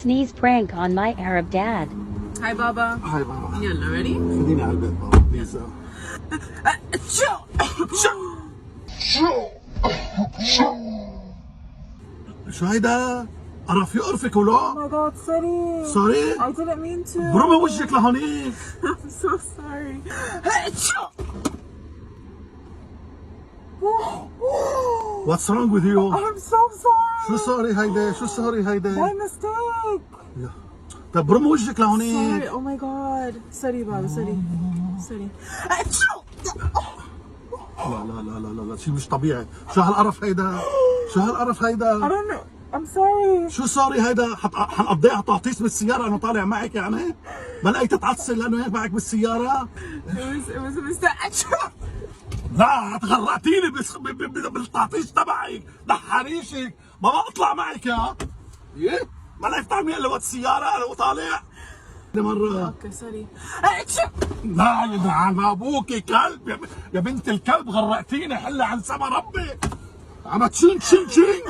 sneeze prank on my Arab dad. Hi Baba. هاي بابا يلا ready? خليني على البيت بابا بليز. شو هيدا؟ قرف يقرفك ولا؟ Oh my god, sorry. سوري؟ I didn't mean to. برمي وجهك لهونيك. I'm so sorry. What's wrong with you? I'm so sorry. شو سوري هيدا؟ شو سوري هيدا؟ My mistake. يا. طيب برمي وجهك لهونيك. Sorry. Oh my god. Sorry Baba, sorry. Sorry. لا لا لا لا لا شيء مش طبيعي. شو هالقرف هيدا؟ شو هالقرف I هيدا؟ don't know. I'm sorry. شو سوري هيدا؟ حنقضيها تعطيس بالسيارة أنا طالع معك يعني؟ بلاقيك تتعصل لأنه هيك معك بالسيارة؟ It was a mistake. لا غرقتيني بالتعطيش تبعك، دحريشك، ما بطلع معك يا ايه؟ بلاقيك تعملي قلبة السيارة أنا وطالع مرة. Okay, sorry. لا يلعن أبوكي كلب يا بنت الكلب غرقتيني حلي عن سما ربي. عم تشين تشين تشين